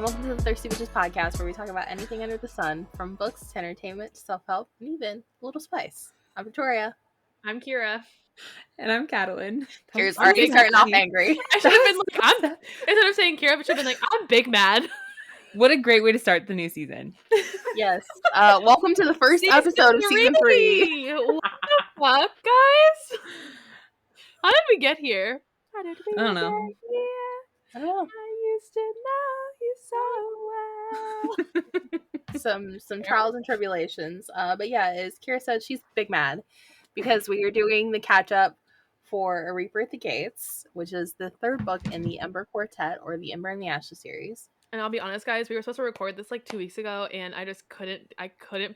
Welcome to the Thirsty Bitches podcast, where we talk about anything under the sun, from books to entertainment to self-help, and even a little spice. I'm Victoria. I'm Kiara. And I'm Katalyn. Kira's already starting off angry. I should have been like, instead of saying Kiara, I should have been like, I'm big mad. What a great way to start the new season. Yes. Welcome to the first episode of season 3. What the fuck, guys? How did we get here? I don't know. I don't know. I used to know you so well. Some trials and tribulations. But yeah, as Kira said, she's big mad because we are doing the catch-up for A Reaper at the Gates, which is the third book in the Ember Quartet, or the Ember and the Ashes series. And I'll be honest, guys, we were supposed to record this like 2 weeks ago, and I just couldn't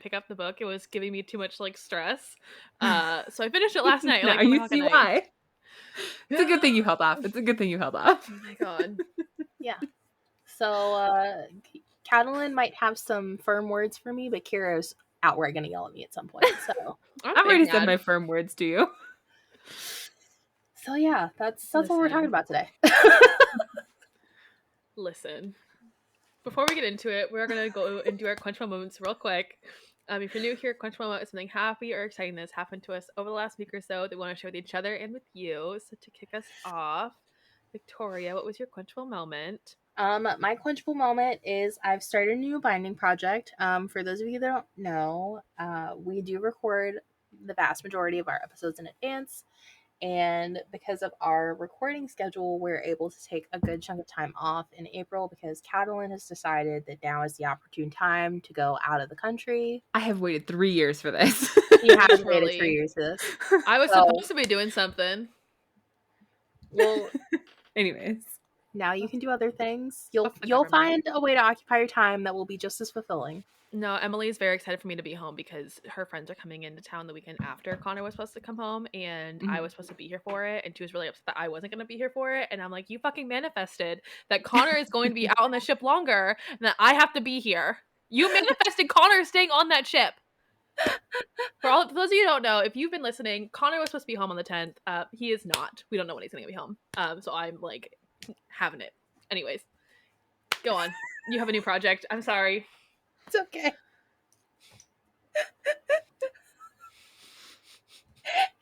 pick up the book. It was giving me too much like stress. So I finished it last night. Now you see why. It's a good thing you held off. Oh my god. Yeah. So Katalyn might have some firm words for me, but Kira's outright gonna yell at me at some point. So I've already said my firm words to you. So yeah, that's what we're talking about today. Listen. Before we get into it, we're going to go and do our Quenchful moments real quick. If you're new here, Quenchful moment is something happy or exciting that's happened to us over the last week or so that we want to share with each other and with you. So to kick us off, Victoria, what was your Quenchful moment? My Quenchful moment is I've started a new binding project. For those of you that don't know, we do record the vast majority of our episodes in advance. And because of our recording schedule, we're able to take a good chunk of time off in April because Katalyn has decided that now is the opportune time to go out of the country. I have waited 3 years for this. You have waited 3 years for this. I was supposed to be doing something. Well, anyways. Now you can do other things. You'll find a way to occupy your time that will be just as fulfilling. No, Emily is very excited for me to be home because her friends are coming into town the weekend after Connor was supposed to come home, and I was supposed to be here for it, and she was really upset that I wasn't going to be here for it, and I'm like, you fucking manifested that Connor is going to be out on the ship longer and that I have to be here. You manifested Connor staying on that ship. For those of you who don't know, if you've been listening, Connor was supposed to be home on the 10th. He is not. We don't know when he's going to be home. So I'm like having it. Anyways, go on. You have a new project. I'm sorry. It's okay.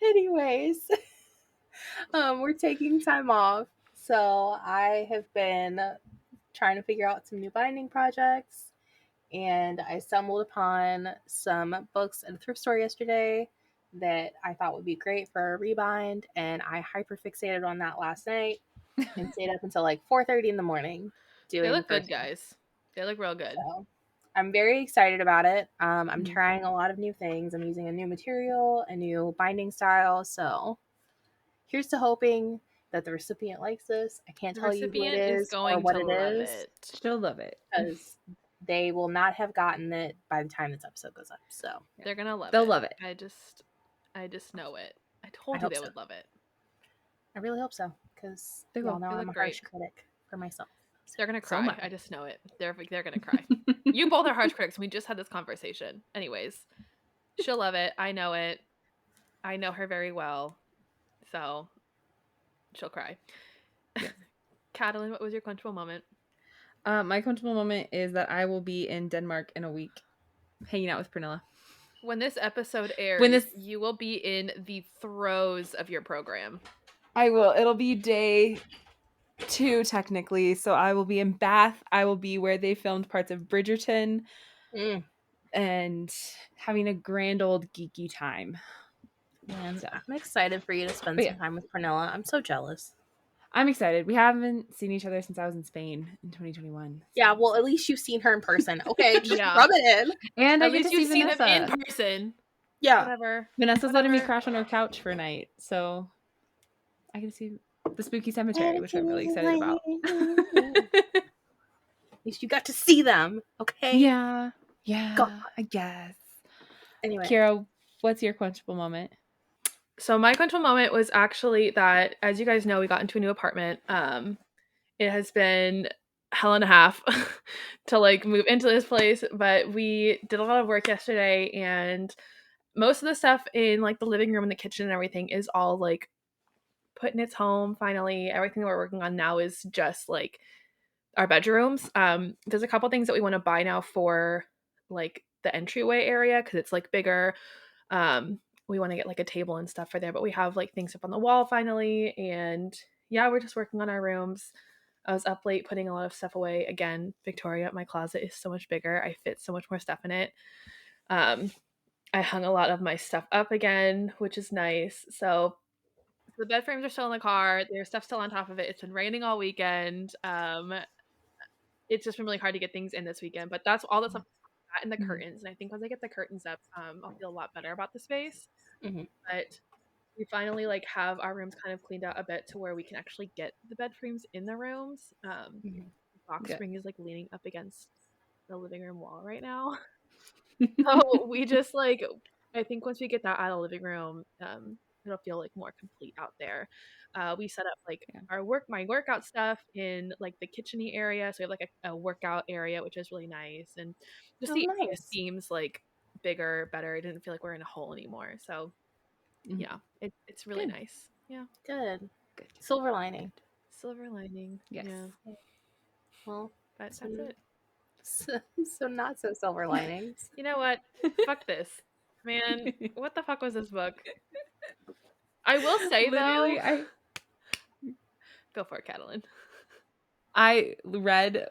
Anyways, we're taking time off. So I have been trying to figure out some new binding projects, and I stumbled upon some books at a thrift store yesterday that I thought would be great for a rebind, and I hyperfixated on that last night and stayed up until like 4:30 in the morning doing. They look good, guys. They look real good. So I'm very excited about it. I'm trying a lot of new things. I'm using a new material, a new binding style. So here's to hoping that the recipient likes this. I can't tell you who it is or what it is. She'll love it. Because they will not have gotten it by the time this episode goes up. So they're going to love it. They'll love it. I just know it. I told you they would love it. I really hope so. Because they all know I'm a harsh critic for myself. They're gonna cry. I just know it. They're gonna cry. You both are harsh critics. We just had this conversation. Anyways, she'll love it. I know it. I know her very well, so she'll cry. Yeah. Katalyn, what was your Quenchful moment? My Quenchful moment is that I will be in Denmark in a week, hanging out with Pernilla. When this episode airs, you will be in the throes of your program. I will. It'll be day 2 technically, so I will be in Bath. I will be where they filmed parts of Bridgerton and having a grand old geeky time. Man, so I'm excited for you to spend some time with Pernilla. I'm so jealous. I'm excited. We haven't seen each other since I was in Spain in 2021. So. Yeah, well, at least you've seen her in person. Okay, just rub it in. And at least you've seen them in person. Yeah. Whatever. Vanessa's letting me crash on her couch for a night, so I can see the spooky cemetery, which I'm really excited about. At least you got to see them, okay? Yeah, God. I guess. Anyway. Kiara, what's your Quenchful moment? So my Quenchful moment was actually that, as you guys know, we got into a new apartment. It has been hell and a half to like move into this place, but we did a lot of work yesterday, and most of the stuff in like the living room and the kitchen and everything is all like put in its home finally. Everything that we're working on now is just like our bedrooms. There's a couple things that we want to buy now for like the entryway area because it's like bigger. We want to get like a table and stuff for there, but we have like things up on the wall finally. And yeah, we're just working on our rooms. I was up late putting a lot of stuff away. Again, Victoria, my closet is so much bigger. I fit so much more stuff in it. I hung a lot of my stuff up again, which is nice. So the bed frames are still in the car. There's stuff still on top of it. It's been raining all weekend. It's just been really hard to get things in this weekend, but that's all the stuff and the curtains. And I think once I get the curtains up, I'll feel a lot better about the space. But we finally like have our rooms kind of cleaned out a bit to where we can actually get the bed frames in the rooms. The box spring is like leaning up against the living room wall right now. So we just like, I think once we get that out of the living room, it'll feel like more complete out there. We set up like my workout stuff in like the kitcheny area, so we have like a workout area, which is really nice, and just the area seems like bigger, better. It didn't feel like we're in a hole anymore. So yeah, it's really nice. Yeah, good. Silver lining. Silver lining. Yes. Yeah. Well, But that's it. So not so silver linings. You know what? Fuck this. Man, what the fuck was this book? I will say Literally, though, go for it, Katalyn. I read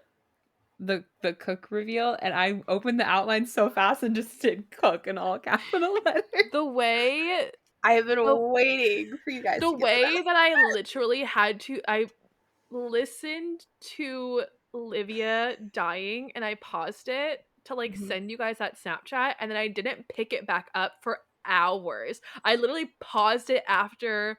the cook reveal and I opened the outline so fast and just did cook in all capital letters. The way I have been waiting for you guys. The way that I literally had to, I listened to Livia dying and I paused it to like send you guys that Snapchat, and then I didn't pick it back up for hours. I literally paused it after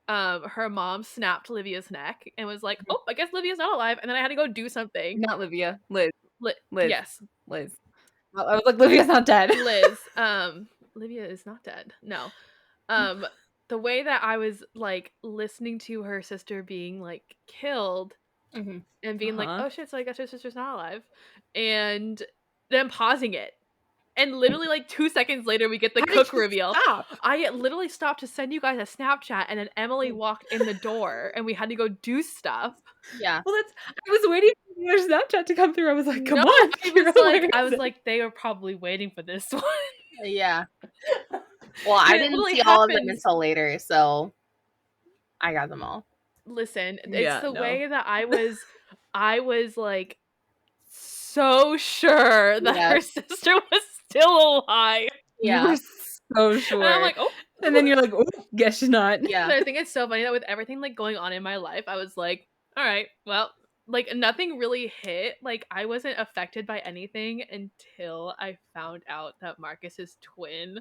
her mom snapped Livia's neck and was like, oh, I guess Livia's not alive, and then I had to go do something. Not Livia, Liz. Liz. Yes. Liz. I was like, Livia's not dead. Liz. Livia is not dead. No. The way that I was like listening to her sister being like killed and being like, oh shit, so I guess her sister's not alive, and then pausing it, and literally like 2 seconds later we get the cook reveal. I literally stopped to send you guys a Snapchat, and then Emily walked in the door and we had to go do stuff. Yeah. Well, I was waiting for your Snapchat to come through. I was like, come on. I was like, they were probably waiting for this one. Yeah. Well, I didn't see all of them until later, so I got them all. Listen, it's the way that I was like so sure that her sister was still alive. Yeah. You were so sure. And I'm like, oh. And then you're like, oh, guess she's not. Yeah. I think it's so funny that with everything like going on in my life, I was like, all right, well, like nothing really hit. Like I wasn't affected by anything until I found out that Marcus's twin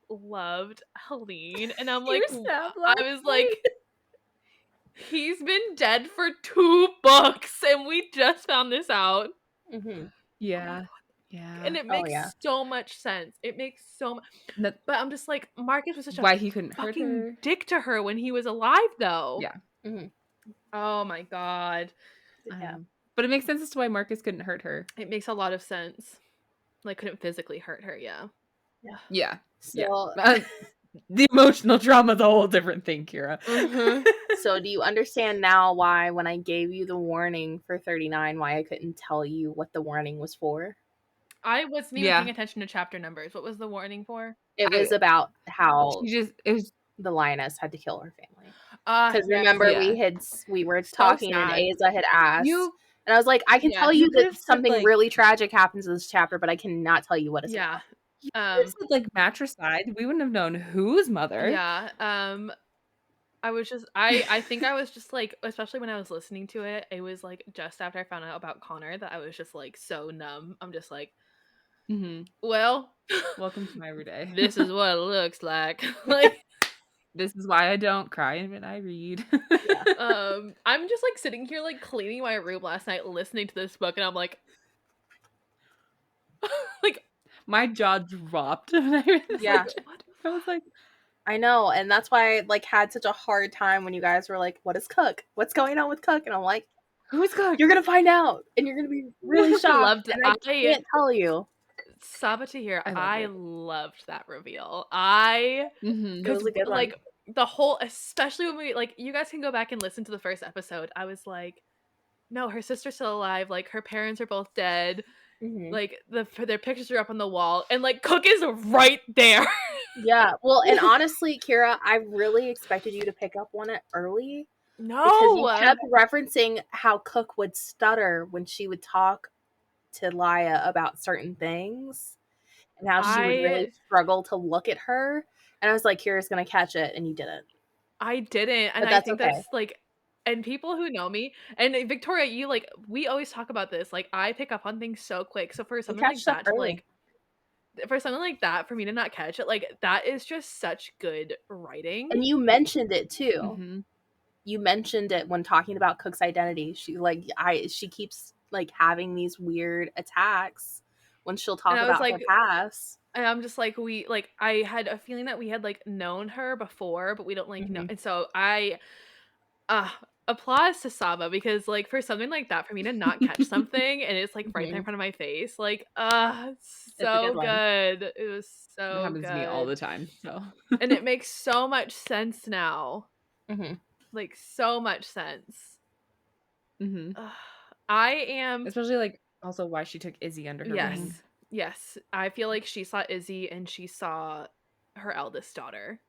loved Helene, and I'm like, I was like, he's been dead for 2 books, and we just found this out. Yeah. Yeah. And it makes so much sense. It makes so much. But I'm just like, Marcus was such why he couldn't hurt fucking her. dick to her when he was alive, though. Yeah. Oh my god. Yeah. But it makes sense as to why Marcus couldn't hurt her. It makes a lot of sense. Like, couldn't physically hurt her, yeah. Yeah. So, the emotional trauma is a whole different thing, Kiara. So do you understand now why when I gave you the warning for 39, why I couldn't tell you what the warning was for? I wasn't even paying attention to chapter numbers. What was the warning for? It was about how it was the lioness had to kill her family. Because remember, we were talking and Aza had asked, and I was like, I can tell you that something really tragic happens in this chapter, but I cannot tell you what it's about. Said, like matricide, we wouldn't have known whose mother. Yeah. I was just I think I was just like, especially when I was listening to it, it was like just after I found out about Connor that I was just like so numb. I'm just like, well, welcome to my everyday. This is what it looks like. Like, this is why I don't cry when I read. I'm just like sitting here like cleaning my room last night listening to this book, and I'm like like my jaw dropped when I read this. Yeah. I was like, I know, and that's why I like had such a hard time when you guys were like, what is Cook? What's going on with Cook? And I'm like, who's Cook? You're gonna find out, and you're gonna be really shocked. And I can't tell you. Sabbath here, I loved that reveal. It was a good one. Like the whole, especially when we like, you guys can go back and listen to the first episode. I was like, no, her sister's still alive. Like, her parents are both dead. Mm-hmm. Like, their pictures are up on the wall, and like Cook is right there. Yeah. Well, and honestly, Kiara, I really expected you to pick up on it early because you No. kept referencing how Cook would stutter when she would talk to Laia about certain things and how she would really I struggle to look at her. And I was like, Kiara's going to catch it, and you didn't. didn't, and But I that's think okay. that's like, and people who know me, and Victoria, you like, we always talk about this. Like, I pick up on things so quick. So for You something catch like stuff that to early. like, for something like that for me to not catch it, like that is just such good writing. And you mentioned it too. Mm-hmm. You mentioned it when talking about Cook's identity. She keeps like having these weird attacks when she'll talk And I was about her like, past. and I'm just like, I had a feeling that we had like known her before, but we don't like know. Mhm. And so I applause to Saba, because like for something like that, for me to not catch something and it's like right there in Mhm. front of my face, like It's a good so one. good. It was That so happens to me all the good. time. So And it makes so much sense now. Mhm. Like so much sense. mm-hmm. Ugh. I am Especially like also why she took Izzy under her yes. wing. Yes. I feel like she saw Izzy and she saw her eldest daughter.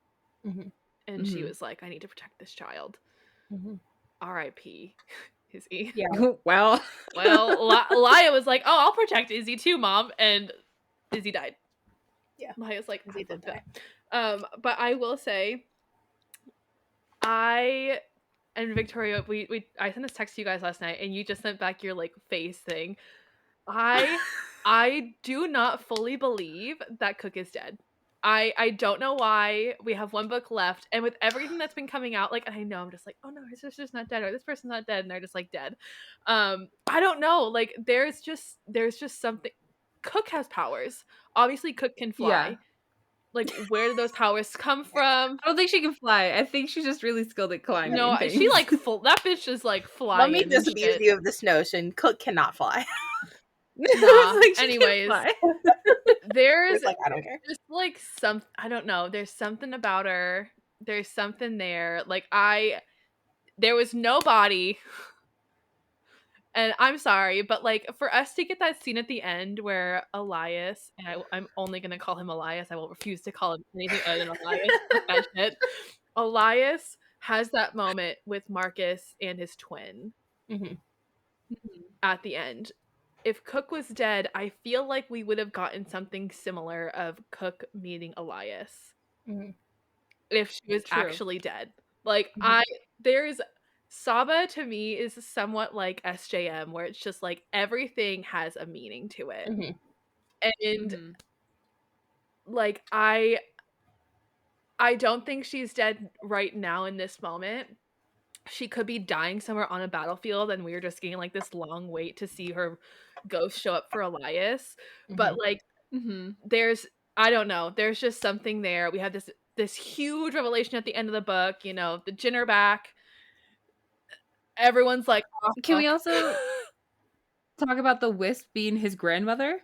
Mhm. And she Mhm. was like, I need to protect this child. Mhm. R.I.P. Izzy. Yeah. Well, Well, Laia was like, oh, I'll protect Izzy too, Mom. And Izzy died. Yeah. Laia's like, Izzy did die. but I will say, I and Victoria, I sent this text to you guys last night, and you just sent back your like face thing. I do not fully believe that Cook is dead. I don't know why. We have one book left, and with everything that's been coming out, like I know I'm just like, oh no, his sister's not dead, or this person's not dead, and they're just like dead. I don't know. Like there's just something. Cook has powers. Obviously, Cook can yeah. fly. Like where do those powers come from? I don't think she can fly. I think she's just really skilled at climbing No, she things. like that bitch is like Let me flying and disabuse shit. you of this notion. Cook cannot fly. Nah. It's like she can Anyways, fly. there's It's like, I don't care. just like I don't know, there's something about her. There's something there. Like there was no body. And I'm sorry, but like for us to get that scene at the end where Elias, and I'm only gonna call him Elias, I will refuse to call him anything other than Elias. Fuck that shit. Elias has that moment with Marcus and his twin Mhm. at the end. If Cook was dead, I feel like we would have gotten something similar of Cook meeting Elias. Mhm. If she was True. actually dead. Like Mhm. there's Saba to me is somewhat like SJM, where it's just like everything has a meaning to it. Mhm. And Mhm. like I don't think she's dead right now in this moment. She could be dying somewhere on a battlefield, and we are just getting like this long wait to see her ghost show up for Elias. But Mhm. like Mhm. there's I don't know, there's just something there. We have this huge revelation at the end of the book, you know, the Jinn are back. Everyone's like, oh, Can we fuck. also talk about the wisp being his grandmother?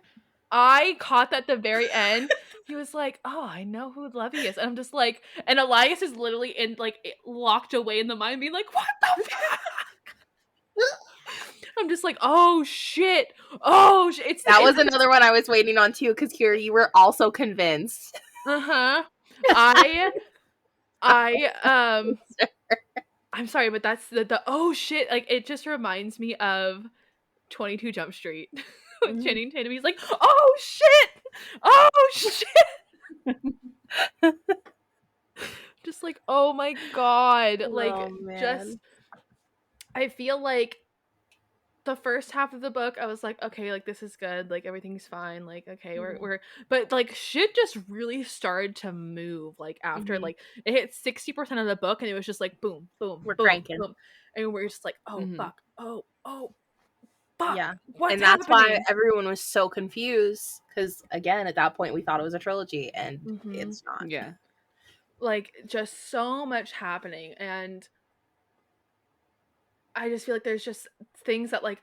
I caught that at the very end. He was like, "Oh, I know who Levy is," and I'm just like, and Elias is literally in like locked away in the mind, being like, "What the fuck?" I'm just like, "Oh shit! Oh shit!" That was another one I was waiting on too, because Kira, you were also convinced. uh-huh. I I'm sorry, but that's the oh shit! Like it just reminds me of 22 Jump Street with Mhm. Channing Tatum. He's like, "Oh shit! Oh shit!" Just like, oh my god, like Oh just man. I feel like the first half of the book I was like, okay, like this is good, like everything's fine, like okay, Mhm. we're but like shit just really started to move like after Mhm. like it hit 60% of the book, and it was just like boom, boom, We're boom, cranking. boom, and we're just like, oh Mhm. fuck, oh fuck, Yeah. what's And that's why happening? everyone was so confused, because again, at that point we thought it was a trilogy, and Mm-hmm. it's not. Yeah. Like just so much happening, and I just feel like there's just things that like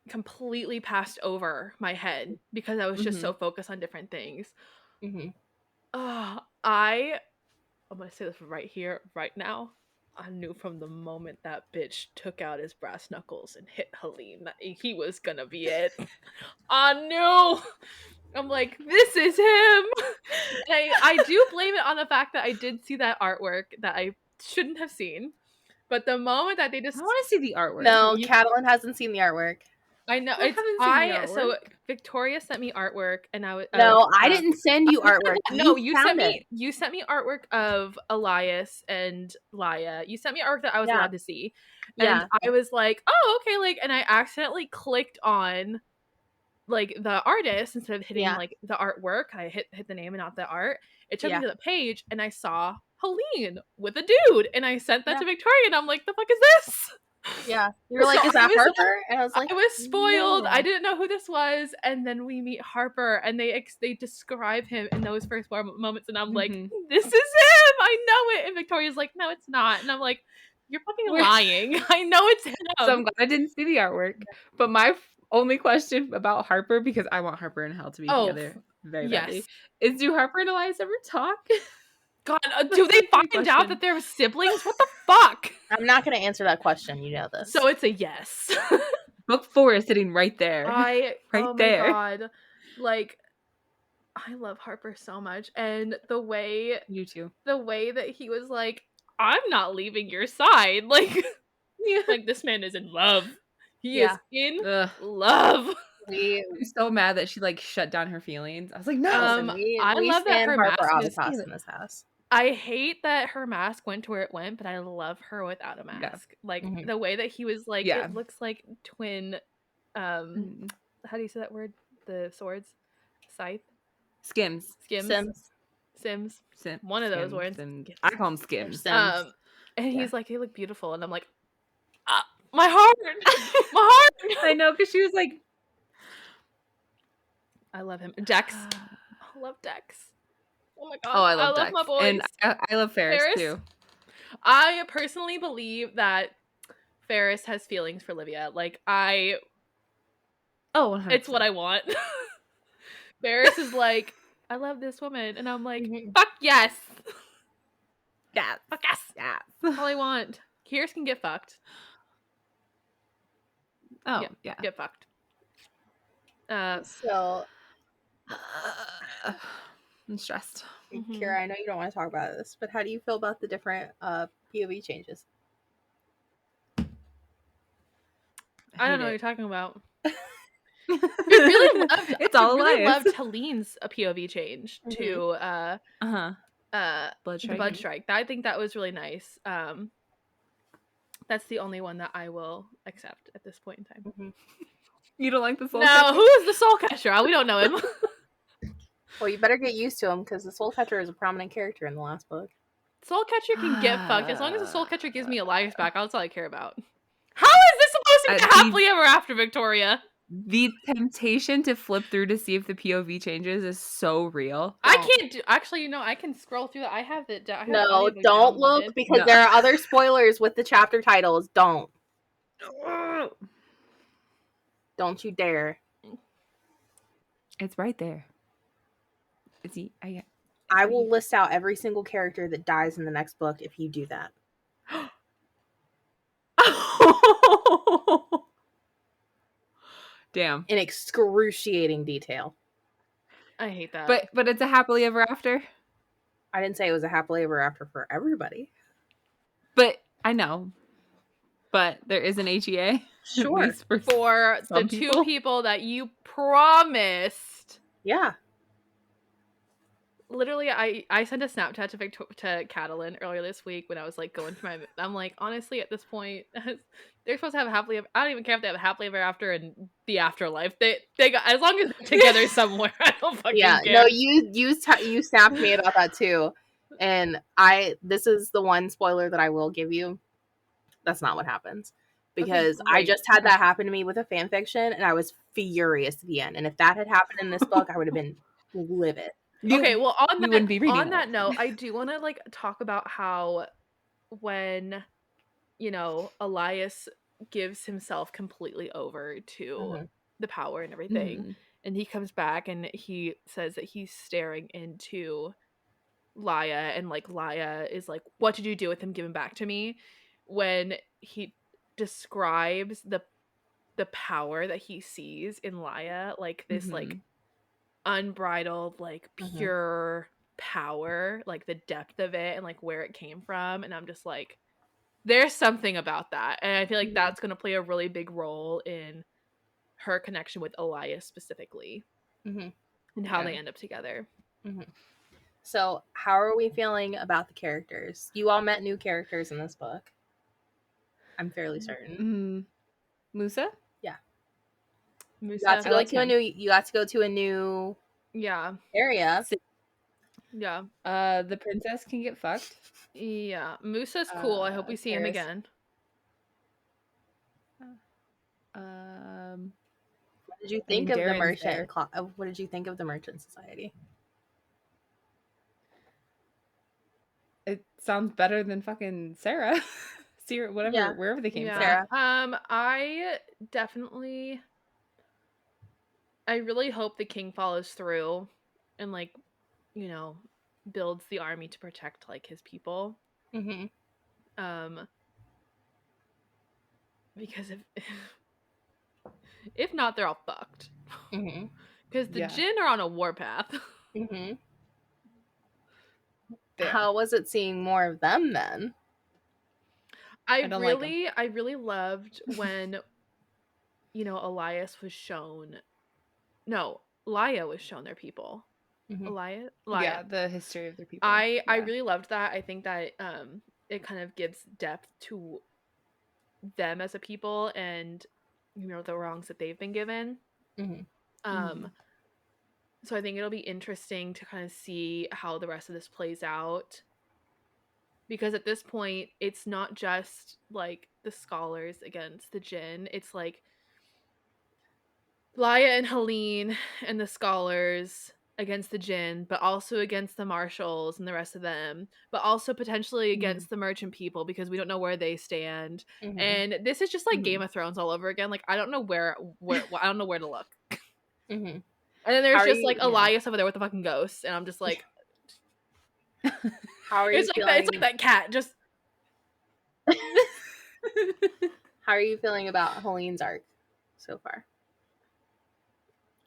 completely passed over my head because I was just so Mhm. focused on different things. Mhm. Oh, I'm gonna say this right here, right now. I knew from the moment that bitch took out his brass knuckles and hit Helene that he was gonna be it. I knew. I'm like, this is him. And I do blame it on the fact that I did see that artwork that I shouldn't have seen. But the moment that they just I want to see the artwork. No, Katalyn hasn't seen the artwork. I know I haven't seen the so artwork. Victoria sent me artwork and I was No, I didn't send you artwork. no, you sent found me it. you sent me artwork of Elias and Laia. You sent me artwork that I was Yeah. allowed to see. Yeah. And I was like, oh, okay, like, and I accidentally clicked on like the artist instead of hitting Yeah. like the artwork. I hit the name and not the art. It took Yeah. me to the page and I saw Helene with a dude and I sent that Yeah. to Victoria and I'm like, the fuck is this? Yeah. You were like, So is that I was- Harper? And I was like, I was spoiled. no. I didn't know who this was, and then we meet Harper, and they describe him in those first moments, and I'm like, "This is him! I know it." And Victoria's like, "No, it's not," and I'm like, "You're fucking lying! I know it's him." So I'm glad I didn't see the artwork. But my only question about Harper, because I want Harper and Hal to be together very badly, is do Harper and Elias ever talk? God, do they find out that they're siblings? What the fuck? I'm not going to answer that question. You know this. So it's a yes. Book 4 is sitting right there. Oh my god. Like, I love Harper so much. And the way You too. The way that he was like, I'm not leaving your side. Like, like this man is in love. He is in love. I'm so mad that she like shut down her feelings. I was like, no. I love that her Harper mask Avitas in this house. I hate that her mask went to where it went, but I love her without a mask. Like the way that he was like, it looks like twin. How do you say that word? The swords, scythe, Sims. One of those words. I call them Skims. And he's like, they look beautiful, and I'm like, my heart, my heart. I know, because she was like, I love him. Dex, I love Dex. Oh my god. Oh, I love Dex. My boys. And I love Ferris too. I personally believe that Ferris has feelings for Livia. Like, Oh, 100%. It's what I want. Ferris is like, I love this woman. And I'm like, fuck yes. Yeah. Fuck yes. Yeah. That's all I want. Kiers can get fucked. Oh, yeah. Get fucked. So I'm stressed. Kiara, I know you don't want to talk about this, but how do you feel about the different POV changes? I don't know what you're talking about. I really loved Helene's POV change to the Blood Strike. I think that was really nice. That's the only one that I will accept at this point in time. You don't like the Soul Catcher? No, who is the Soul Catcher? We don't know him. Well, you better get used to him because the Soul Catcher is a prominent character in the last book. Soul Catcher can get fucked. As long as the Soul Catcher gives me Elias back, that's all I care about. How is this supposed to be happily ever after, Victoria? The temptation to flip through to see if the POV changes is so real. I can't do. Actually, I can scroll through it. I have it. No, don't look because there are other spoilers with the chapter titles. Don't you dare. It's right there. I will list out every single character that dies in the next book if you do that. Damn. In excruciating detail. I hate that. But it's a happily ever after. I didn't say it was a happily ever after for everybody. But I know. But there is an HEA. Sure. For the two people that you promised. Yeah. Literally, I sent a Snapchat to Katalyn earlier this week when I was like going through I'm like, honestly, at this point, they're supposed to have a happily. I don't even care if they have a happily ever after in the afterlife. They got, as long as they're together somewhere. I don't fucking care. No, you snapped me about that too, and this is the one spoiler that I will give you. That's not what happens, because I just had that happen to me with a fan fiction, and I was furious at the end. And if that had happened in this book, I would have been livid. Okay, well, on that note, I do want to like talk about how when Elias gives himself completely over to the power and everything, and he comes back and he says that he's staring into Laia, and like Laia is like, what did you do with him? Give him back to me. When he describes the power that he sees in Laia, like this like unbridled, like pure power, like the depth of it and like where it came from, and I'm just like, there's something about that, and I feel like that's going to play a really big role in her connection with Elias specifically, and how they end up together. So, how are we feeling about the characters? You all met new characters in this book. I'm fairly certain. Musa? Yeah. Musa. You got to go to a new. You got to go to a new. Yeah. Area. Yeah. The princess can get fucked. Yeah. Musa's cool. I hope we see him again. What did you think of the merchant? What did you think of the merchant society? It sounds better than fucking Sarah. Sarah, whatever, wherever they came from. Sarah. I definitely, I really hope the king follows through and like, you know, builds the army to protect like his people. Because if not, they're all fucked. Because the Jinn are on a warpath. How was it seeing more of them then? I really loved when, you know, Elias was shown. No, Laia was shown their people. Laia? Yeah, the history of their people. I really loved that. I think that it kind of gives depth to them as a people and, you know, the wrongs that they've been given. So I think it'll be interesting to kind of see how the rest of this plays out. Because at this point, it's not just like the scholars against the Jinn. It's like Laia and Helene and the scholars against the Jinn, but also against the marshals and the rest of them, but also potentially against the merchant people because we don't know where they stand. And this is just like Game of Thrones all over again. Like I don't know where I don't know where to look. And then there's just like Elias over there with the fucking ghost, and I'm just like, how are you feeling? It's like that cat just. How are you feeling about Helene's arc so far?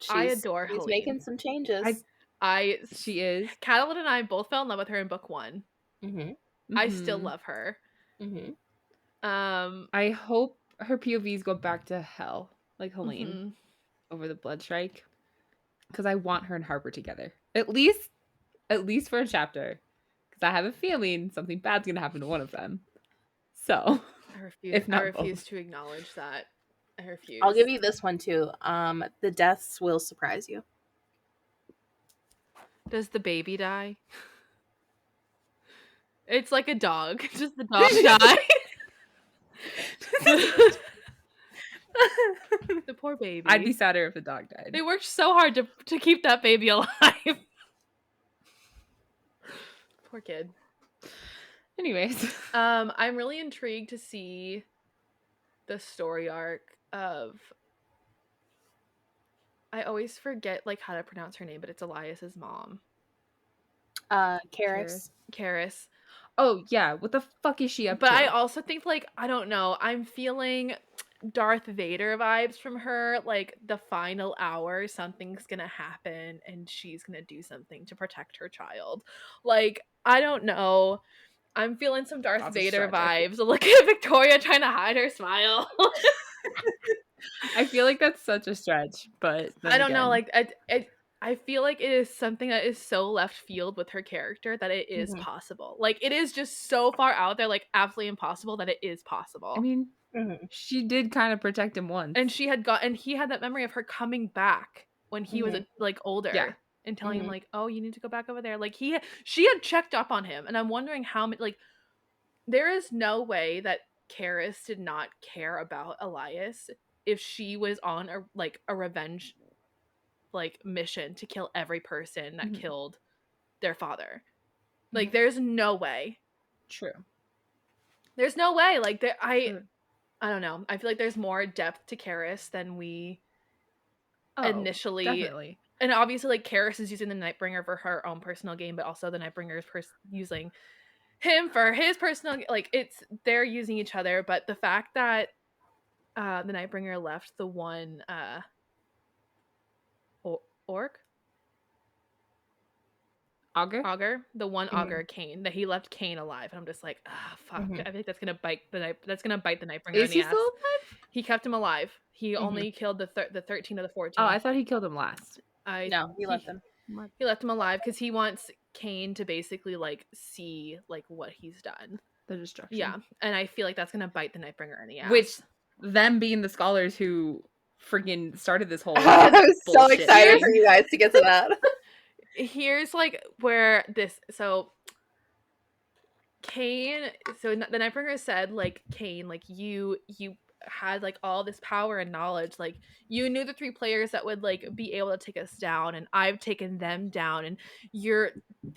I adore Helene. She's making some changes. She is. Katalyn and I both fell in love with her in book 1. I still love her. I hope her POVs go back to hell, like Helene, over the blood strike, because I want her and Harper together, at least for a chapter, because I have a feeling something bad's gonna happen to one of them. So I refuse to acknowledge that. I refuse. I'll give you this one too. The deaths will surprise you. Does the baby die? It's like a dog. Does the dog die? The poor baby. I'd be sadder if the dog died. They worked so hard to keep that baby alive. Poor kid. Anyways, I'm really intrigued to see the story arc of, I always forget like how to pronounce her name, but it's Elias's mom. Karis. Oh yeah, what the fuck is she up to? But I also think like, I don't know, I'm feeling Darth Vader vibes from her. Like the final hour, something's gonna happen and she's gonna do something to protect her child. Like, I don't know. I'm feeling some Darth Vader vibes. Look at Victoria trying to hide her smile. I feel like that's such a stretch, but I don't know. Like, I feel like it is something that is so left field with her character that it is possible. Like, it is just so far out there, like absolutely impossible that it is possible. I mean, she did kind of protect him once, and he had that memory of her coming back when he was like older. And telling him like, oh, you need to go back over there. Like she had checked up on him, and I'm wondering how many. Like, there is no way that Karis did not care about Elias if she was on a revenge like mission to kill every person that killed their father. Like, there's no way. True. There's no way. Like, I don't know. I feel like there's more depth to Karis than we initially And obviously, like, Karis is using the Nightbringer for her own personal gain, but also the Nightbringer is using him for his personal, like, they're using each other. But the fact that the Nightbringer left the one orc augur, the one augur Kane, that he left Kane alive, and I'm just like, ah, fuck. I think that's gonna bite the Nightbringer in Is the he ass. still alive? He kept him alive. He only killed the 13 of the 14. Oh, I thought he killed him last. No, he left him. He left him alive because he wants Kane to basically like see like what he's done. The destruction. Yeah, and I feel like that's gonna bite the Nightbringer in the ass. Which, them being the scholars who freaking started this whole I was so bullshit excited thing. for you guys to get to that. Here's like where this, so Kane, so the Nightbringer said, like, Kane, like, you had like all this power and knowledge, like, you knew the 3 players that would like be able to take us down, and I've taken them down, and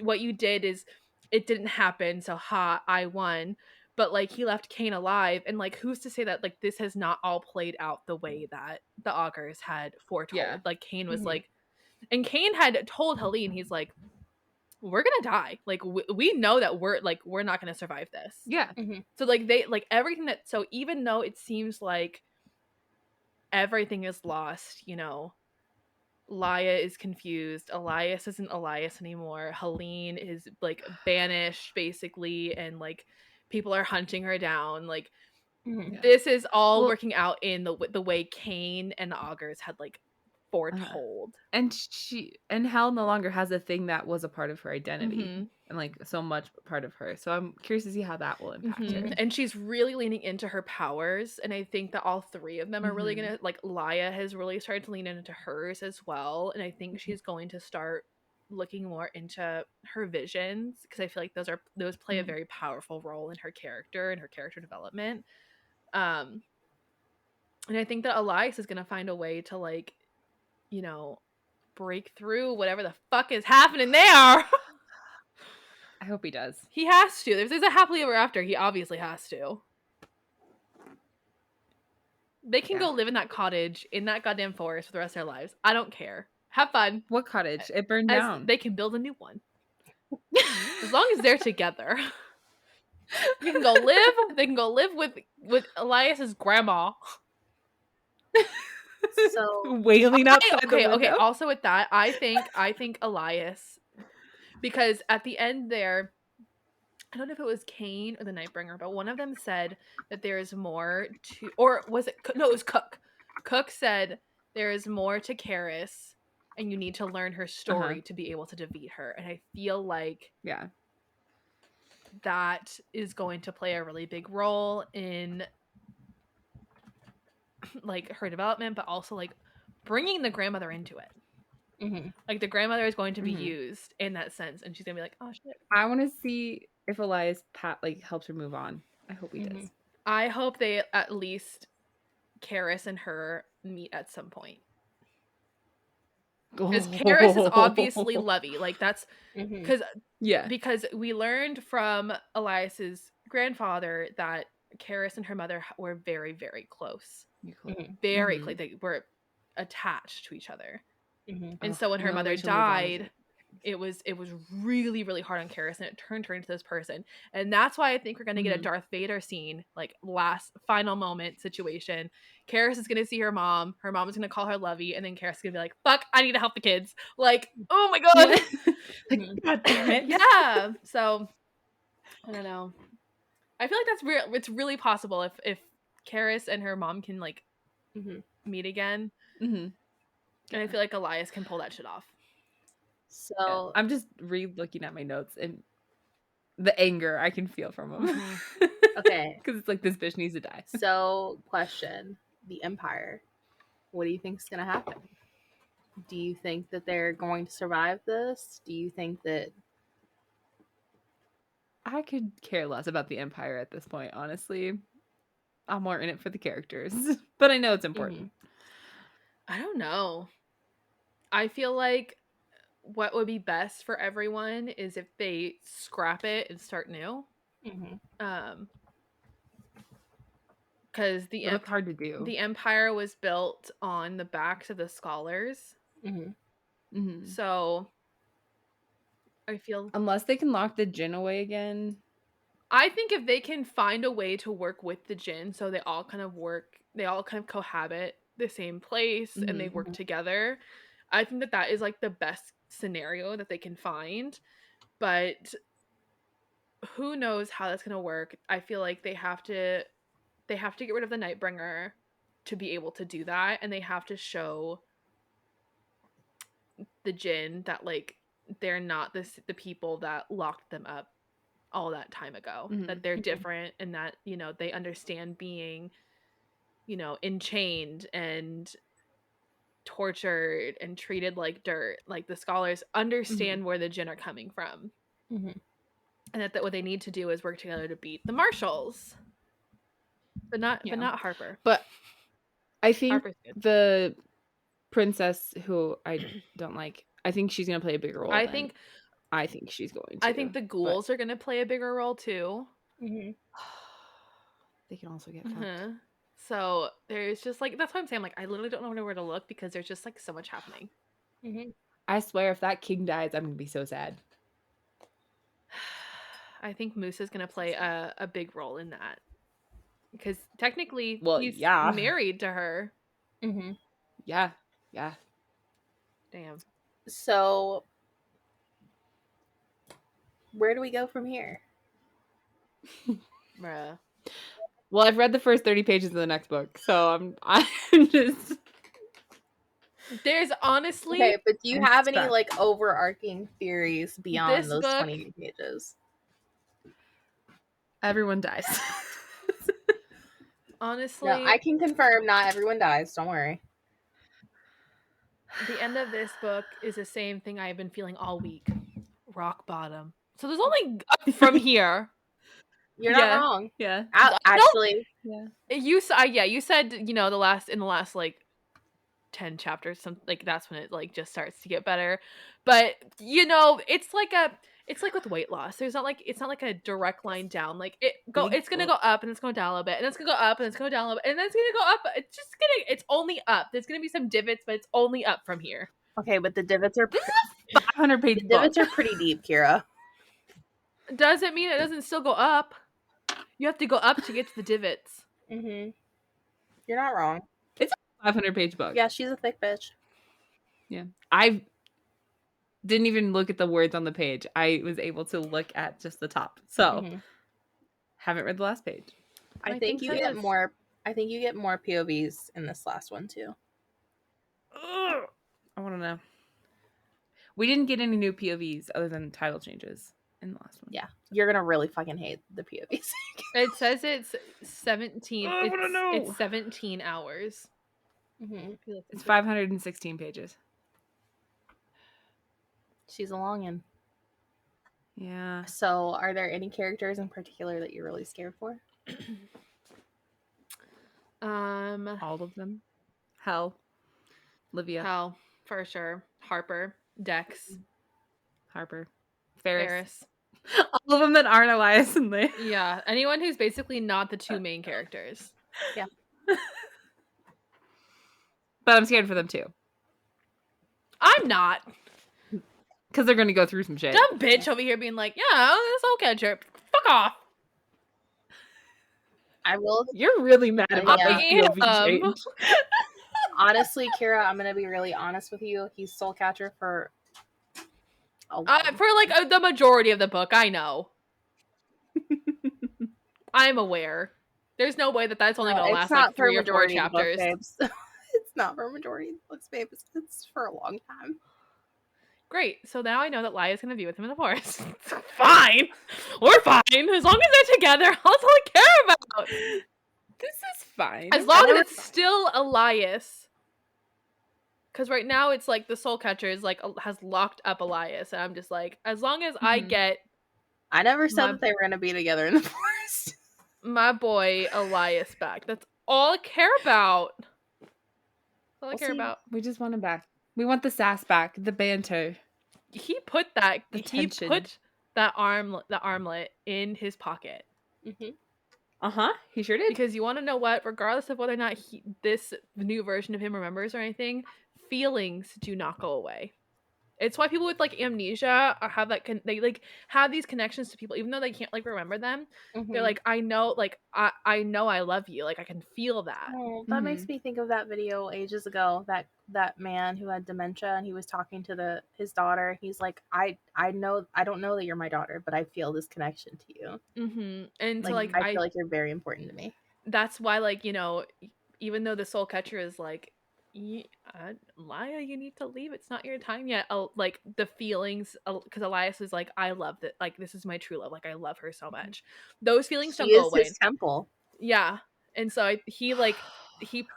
what you did is, it didn't happen, so I won. But like, he left Kane alive, and like, who's to say that like this has not all played out the way that the augurs had foretold? Yeah. Like, Kane was like, and Kane had told Helene, he's like, we're gonna die, like, we know that we're not gonna survive this. Yeah. So like, they like everything that, so even though it seems like everything is lost, you know, Laia is confused, Elias isn't Elias anymore, Helene is like banished basically, and like people are hunting her down, like, this is all working out in the way Kane and the augurs had like foretold. And Hel no longer has a thing that was a part of her identity, and like so much part of her. So I'm curious to see how that will impact her. And she's really leaning into her powers, and I think that all 3 of them are really gonna, like, Laia has really started to lean into hers as well, and I think she's going to start looking more into her visions, because I feel like those play a very powerful role in her character and her character development. And I think that Elias is gonna find a way to, like, you know, break through whatever the fuck is happening there. I hope he does. He has to. If there's a happily ever after, he obviously has to. They can go live in that cottage in that goddamn forest for the rest of their lives. I don't care. Have fun. What cottage? It burned down. They can build a new one. As long as they're together. They can go live with Elias's grandma. So wailing outside the window. Okay. Also with that, I think Elias, because at the end there, I don't know if it was Kane or the Nightbringer, but one of them said that there is more to, or was it? No, it was Cook. Cook said there is more to Karis, and you need to learn her story to be able to defeat her. And I feel like that is going to play a really big role in like her development, but also like bringing the grandmother into it. Like, the grandmother is going to be used in that sense, and she's gonna be like, oh shit. I want to see if Elias helps her move on. I hope he does. I hope they at least Karis and her meet at some point. Because Karis is obviously lovey. Like, that's because we learned from Elias's grandfather that Karis and her mother were very, very close. Very close. They were attached to each other. And so when her mother died, it was really, really hard on Karis, and it turned her into this person. And that's why I think we're going to get a Darth Vader scene, like, last final moment situation. Karis is going to see her mom is going to call her Lovey, and then Karis is going to be like, fuck, I need to help the kids. Like, oh my god. Like, god damn it. Yeah. So I don't know. I feel like that's real. It's really possible if Karis and her mom can like meet again. And I feel like Elias can pull that shit off. So I'm just looking at my notes, and the anger I can feel from him. okay, because it's like, this bitch needs to die. So, question: the Empire. What do you think is going to happen? Do you think that they're going to survive this? Do you think that I could care less about the Empire at this point, honestly. I'm more in it for the characters, but I know it's important. I don't know. I feel like what would be best for everyone is if they scrap it and start new. Because it's hard to do. The Empire was built on the backs of the scholars. Mhm. So I feel Unless they can lock the djinn away again. I think if they can find a way to work with the djinn so they all kind of cohabit the same place and they Mhm. work together, I think that that is like the best scenario that they can find. But who knows how that's going to work. I feel like they have to get rid of the Nightbringer to be able to do that, and they have to show the djinn that like they're not the people that locked them up all that time ago, that Mhm. they're different, and that, you know, they understand being, you know, enchained and tortured and treated like dirt. Like the scholars understand where the djinn are coming from, Mhm. and that what they need to do is work together to beat the marshals, but Yeah. not Harper. But I think Harper's good. the princess who I don't like, I think she's gonna play a bigger role. I than think I think she's going to. I think the ghouls are going to play a bigger role too. Mhm. They can also get fucked. Uh-huh. So there's just like, that's why I'm saying, like, I literally don't know where to look because there's just like so much happening. Mhm. I swear, if that king dies, I'm gonna be so sad. I think Moose is going to play a big role in that because technically Well, he's yeah. married to her. Mhm. Yeah. Yeah. Damn. So, where do we go from here? Bruh. Well, I've read the first 30 pages of the next book, so I'm just There's honestly Okay, but do you I'm have any stuck. like overarching theories beyond This those book- 20 pages? Everyone dies. honestly, No, I can confirm not everyone dies. Don't worry. the end of this book is the same thing I've been feeling all week. Rock bottom. So there's only up from here. You're Yeah. not wrong. Yeah. Actually, Yeah. You said, you know, in the last like 10 chapters, some like that's when it like just starts to get better. But you know, it's like with weight loss. There's not like, it's not like a direct line down. Like it's gonna go up and it's going down a little bit, and it's gonna go up and it's going down a little bit, and then it's gonna go up. It's only up. There's gonna be some divots, but it's only up from here. okay, but the divots are 500-page book. divots are pretty deep, Kira. Doesn't mean it doesn't still go up. You have to go up to get to the divots. Mhm. You're not wrong. 500-page book. Yeah, she's a thick bitch. Yeah. I didn't even look at the words on the page. I was able to look at just the top. So, Mhm. haven't read the last page. I think you get more. I think you get more POVs in this last one too. Ugh. I want to know. We didn't get any new POVs other than title changes in the last one. Yeah, you're gonna really fucking hate the POVs. It says it's 17. I wanna know. It's 17 hours. Mm-hmm. It's 516 pages. She's a longin'. Yeah. So, are there any characters in particular that you're really scared for? All of them. Hell. Livia. Hell, for sure. Harper, Dex, Harper. Ferris. Ferris. All of them that aren't Elias and Laia. Yeah, anyone who's basically not the two main characters. Yeah. But I'm scared for them too. I'm not. Because they're going to go through some shit. Dumb bitch over here being like, yeah, this whole catcher. Fuck off. I will. You're really mad about Yeah. the POV change. Honestly, Kira, I'm gonna be really honest with you. He's soul catcher for a while. For like the majority of the book, I know. I'm aware. There's no way that that's only going to last like 3 or 4 chapters. It's not for a majority of the books, babe. It's for a long time. Great. So now I know that Laia's going to be with him in the forest. Fine. We're fine. As long as they're together, that's all I care about. This is fine. As long as it's still Elias. Because right now it's like the soul catcher is like has locked up Elias. And I'm just like, as long as I get... I never said that they were going to be together in the forest. My boy Elias back. That's all I care about. That's all I care about. We just want him back. We want the sass back, the banter. He put that tension. put that armlet in his pocket. Mm-hmm. Uh-huh. He sure did. Because you want to know what? Regardless of whether or not this new version of him remembers or anything, feelings do not go away. It's why people with like amnesia or have that they like have these connections to people even though they can't like remember them. They're like, I know, like I know I love you. Like I can feel that. Oh, that makes me think of that video ages ago. That man who had dementia and he was talking to his daughter. He's like, I know I don't know that you're my daughter, but I feel this connection to you. And so Like like I feel like you're very important to me. that's why, like, you know, even though the soul catcher is like, Laia, you need to leave. It's not your time yet. Like the feelings, because Elias is like, I love that. Like this is my true love. Like I love her so much. Those feelings don't She go is away. his temple. Yeah, and so he like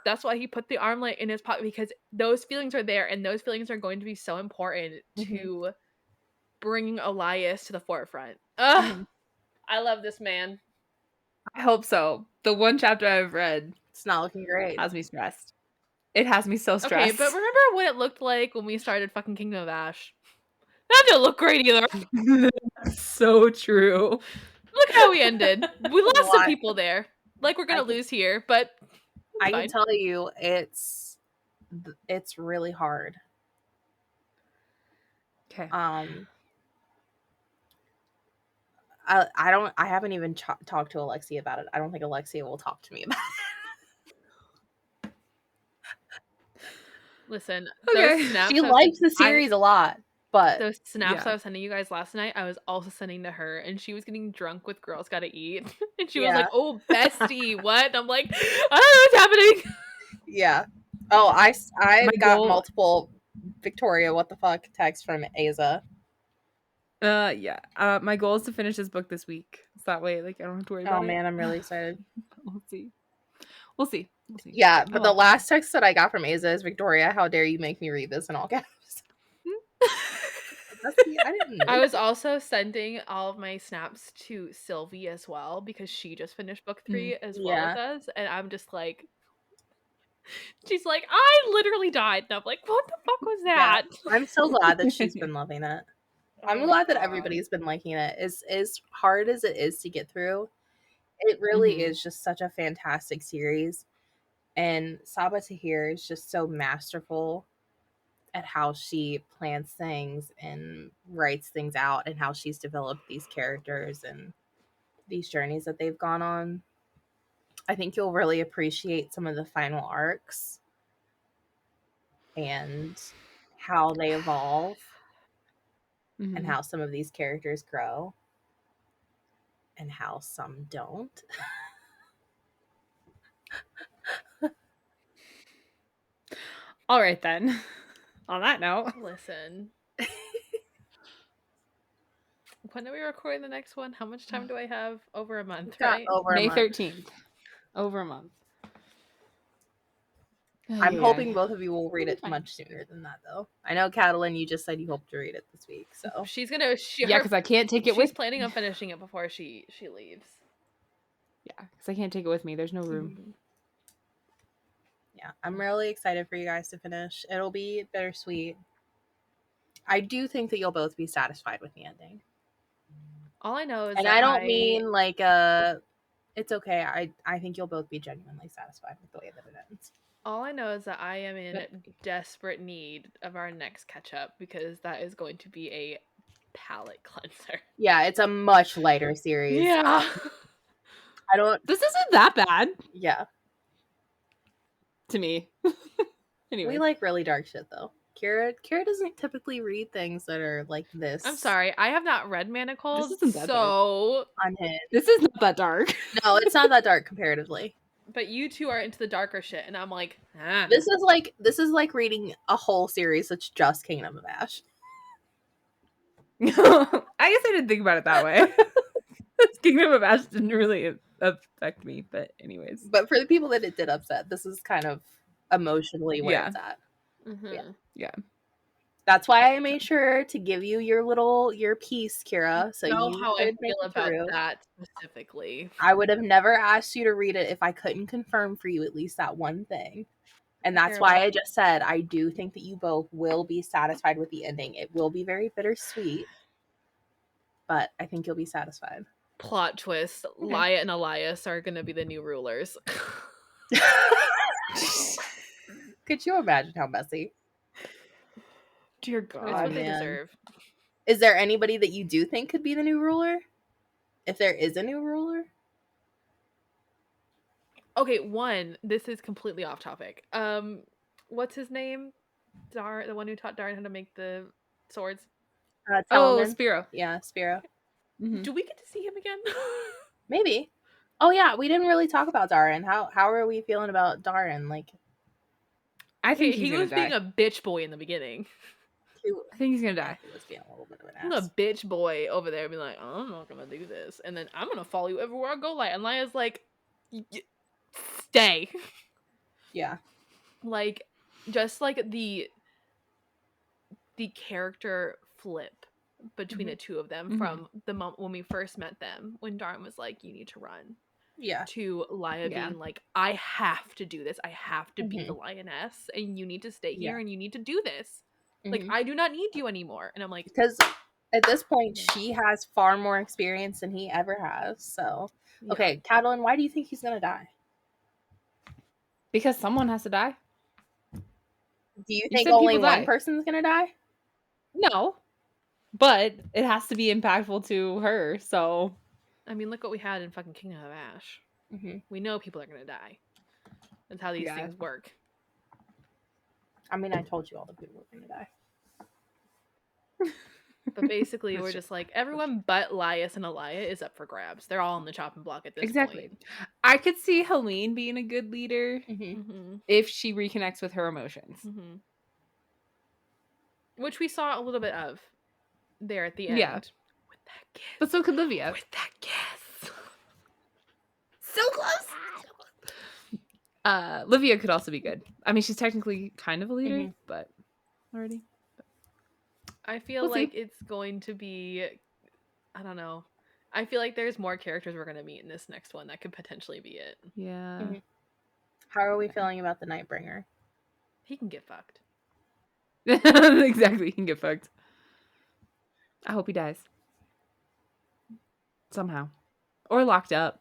that's why he put the armlet in his pocket because those feelings are there, and those feelings are going to be so important to bringing Elias to the forefront. Ugh, I love this man. I hope so. The one chapter I've read, it's not looking great. Has me stressed. It has me so stressed. Okay, but remember what it looked like when we started fucking Kingdom of Ash? That didn't look great either. So true. Look how we ended. We lost some people there. Like we're gonna lose here, but I can tell you, it's really hard. Okay. I haven't even talked to Alexia about it. I don't think Alexia will talk to me about it. Listen, those snaps she liked the series a lot, but those snaps I was sending you guys last night, I was also sending to her, and she was getting drunk with Girls Gotta Eat, and she was like, "Oh, bestie, what?" And I'm like, "I don't know what's happening." Yeah. Oh, I got multiple Victoria, what the fuck, texts from Aza. Yeah. My goal is to finish this book this week. So that way, like, I don't have to worry about it. Oh man, I'm really excited. We'll see. We'll see. Yeah, but the last text that I got from Aza is, Victoria, how dare you make me read this in all caps. I was also sending all of my snaps to Sylvie as well because she just finished book 3 as well as us, and I'm just like, she's like, I literally died, and I'm like, what the fuck was that? Yeah, I'm so glad that she's been loving it. I'm glad that everybody's been liking it. As hard as it is to get through, it really is just such a fantastic series. And Sabaa Tahir is just so masterful at how she plans things and writes things out and how she's developed these characters and these journeys that they've gone on. I think you'll really appreciate some of the final arcs and how they evolve and how some of these characters grow and how some don't. All right, then. On that note. Listen. When are we recording the next one? How much time do I have? Over a month, right? Over May 13th. Over a month. I'm hoping both of you will read it much sooner than that, though. I know, Katalyn, you just said you hope to read it this week, so she's gonna. Because I can't take it with. She's planning on finishing it before she leaves. Yeah, because I can't take it with me. There's no room. Yeah, I'm really excited for you guys to finish. It'll be bittersweet. I do think that you'll both be satisfied with the ending. All I know is, and I don't mean like it's okay. I think you'll both be genuinely satisfied with the way that it ends. All I know is that I am in desperate need of our next catch up because that is going to be a palate cleanser. Yeah, it's a much lighter series. Yeah. This isn't that bad. Yeah. To me. Anyway. We like really dark shit though. Kiara doesn't typically read things that are like this. I'm sorry, I have not read Manacles, this isn't that dark. Unhinged. This is not that dark. No, it's not that dark comparatively. But you two are into the darker shit, and I'm like, This is like reading a whole series that's just Kingdom of Ash. I guess I didn't think about it that way. Kingdom of Ash didn't really affect me, but anyways. But for the people that it did upset, this is kind of emotionally where it's at. Yeah. That's why I made sure to give you your piece, Kiara, so you how could I feel about that specifically. I would have never asked you to read it if I couldn't confirm for you at least that one thing. And that's why I just said I do think that you both will be satisfied with the ending. It will be very bittersweet, but I think you'll be satisfied. Plot twist, Laia and Elias are going to be the new rulers. Could you imagine how messy? Dear It's God. what they man. deserve. Is there anybody that you do think could be the new ruler? If there is a new ruler? Okay, one, this is completely off topic. What's his name? The one who taught Darn how to make the swords. Oh, Telemann? Spiro. Yeah, Spiro. Mhm. Do we get to see him again? Maybe. Oh yeah, we didn't really talk about Darren. How are we feeling about Darren? Like, I think Okay, he's he gonna was die. being a bitch boy in the beginning. I think he's gonna yeah, die. he was being a little bit of an He's a ass. bitch boy over there, being like, I'm not gonna do this, and then I'm gonna follow you everywhere I go. Laia, and Laia's like, stay. Yeah. Like, just like the character flip between the two of them from the moment when we first met them, when Darn was like, you need to run, Yeah. to Laia Yeah. being like, I have to do this. I have to be the lioness, and you need to stay here, Yeah. and you need to do this. Like, I do not need you anymore. And I'm like, Because at this point, she has far more experience than he ever has. So, yeah. okay, Katalyn, why do you think he's gonna die? Because someone has to die. Do you You think said only people one die. person's gonna die? No. But it has to be impactful to her, so I mean, look what we had in fucking Kingdom of Ash. We know people are gonna die. That's how these things work. I mean, I told you all the people were gonna die. But basically, we're just like, everyone but Elias and Laia is up for grabs. They're all on the chopping block at this point. I could see Helene being a good leader if she reconnects with her emotions. Which we saw a little bit of there at the end. Yeah. With that kiss. But so could Livia. With that kiss. So close. Livia could also be good. I mean, she's technically kind of a leader, but already. I feel like it's going to be, I don't know. I feel like there's more characters we're going to meet in this next one. That could potentially be it. Yeah. How are we feeling about the Nightbringer? He can get fucked. Exactly. He can get fucked. I hope he dies. Somehow. Or locked up.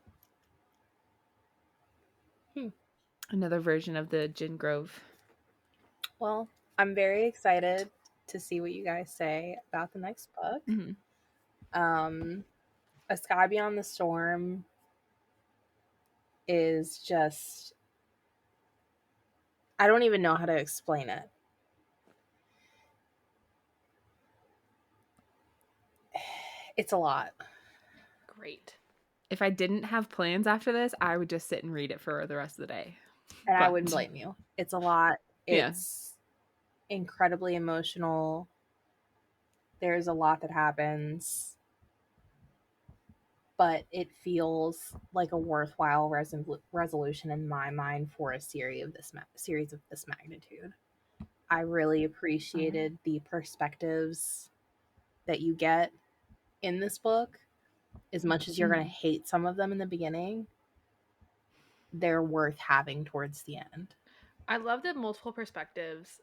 Another version of the Jin Grove. Well, I'm very excited to see what you guys say about the next book. A Sky Beyond the Storm is just, I don't even know how to explain it. It's a lot. Great. If I didn't have plans after this, I would just sit and read it for the rest of the day. And I wouldn't blame you. It's a lot. It's incredibly emotional. There's a lot that happens. But it feels like a worthwhile resolution in my mind for a series of this magnitude. I really appreciated the perspectives that you get in this book. As much as you're going to hate some of them in the beginning, they're worth having towards the end. I love the multiple perspectives.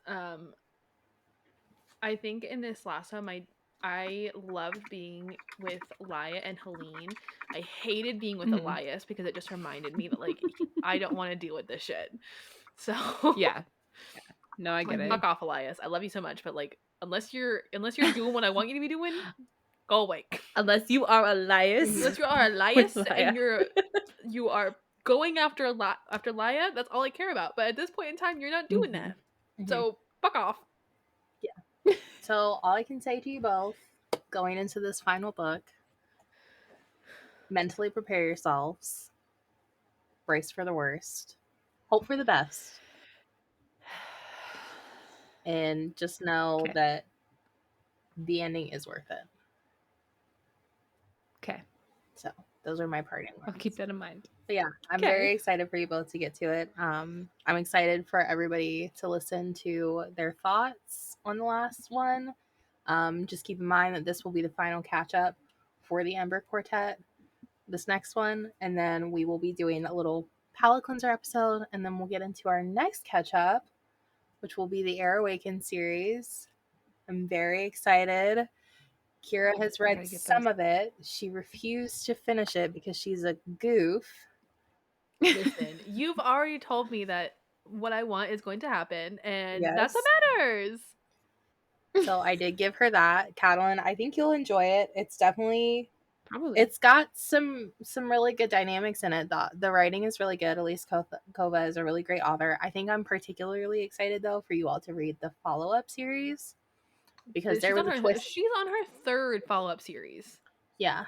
I think in this last one, I loved being with Laia and Helene. I hated being with Elias because it just reminded me that, like, I don't want to deal with this shit. So yeah. No, I get it. Fuck off, Elias. I love you so much, but like, unless you're doing what I want you to be doing, go away. Unless you are Elias. Unless you are Elias and you are going after Laia, that's all I care about. But at this point in time, you're not doing that. So fuck off. Yeah. So all I can say to you both, going into this final book, mentally prepare yourselves. Brace for the worst. Hope for the best. And just know that the ending is worth it. Okay. So those are my parting words. I'll keep that in mind. But yeah, I'm very excited for you both to get to it. I'm excited for everybody to listen to their thoughts on the last one. Just keep in mind that this will be the final catch up for the Ember Quartet, this next one. And then we will be doing a little palate cleanser episode. And then we'll get into our next catch up, which will be the Air Awaken series. I'm very excited. Kiara has read some of it. She refused to finish it because she's a goof. Listen, you've already told me that what I want is going to happen, and that's what matters. So I did give her that. Katalyn, I think you'll enjoy it. It's definitely Probably. it's got some really good dynamics in it. The writing is really good. Elise Kova is a really great author. I think I'm particularly excited though for you all to read the follow-up series because there was a twist. She's on her third follow-up series. Yeah.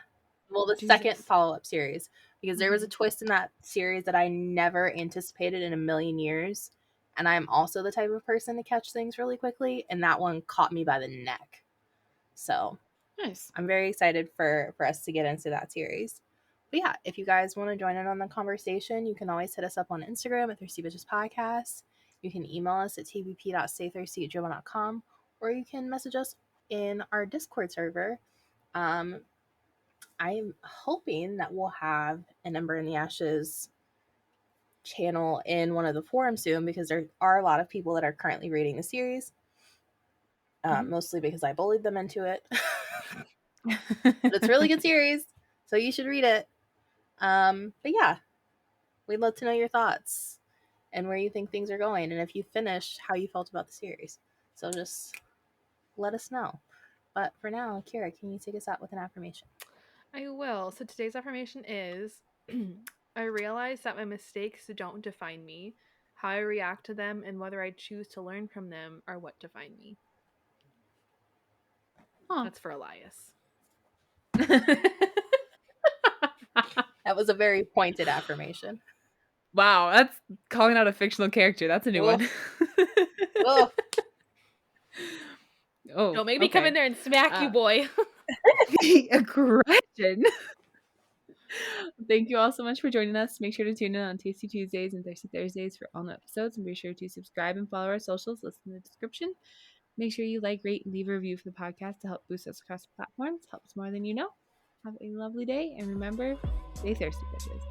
Well, the Jesus. second follow-up series because there was a twist in that series that I never anticipated in a million years. And I'm also the type of person to catch things really quickly, and that one caught me by the neck. So Nice. I'm very excited for us to get into that series. But yeah, if you guys want to join in on the conversation, you can always hit us up on Instagram at Thirsty Bitches Podcast. You can email us at tbp.staythirsty@gmail.com, or you can message us in our Discord server. I'm hoping that we'll have an Ember in the Ashes channel in one of the forums soon because there are a lot of people that are currently reading the series. Mostly because I bullied them into it. But it's a really good series, so you should read it. But yeah, we'd love to know your thoughts and where you think things are going, and if you finished, how you felt about the series. So just let us know. But for now, Kiara, can you take us out with an affirmation? I will. So today's affirmation is I realize that my mistakes don't define me. How I react to them and whether I choose to learn from them are what define me. That's for Elias. That was a very pointed affirmation. Wow, that's calling out a fictional character. That's a new one. Oh, Don't make me come in there and smack you, boy. The aggression. Thank you all so much for joining us. Make sure to tune in on Tasty Tuesdays and Thirsty Thursdays for all new episodes, and be sure to subscribe and follow our socials listed in the description. Make sure you like, rate, and leave a review for the podcast to help boost us across platforms. Helps more than you know. Have a lovely day, and remember, stay thirsty, bitches.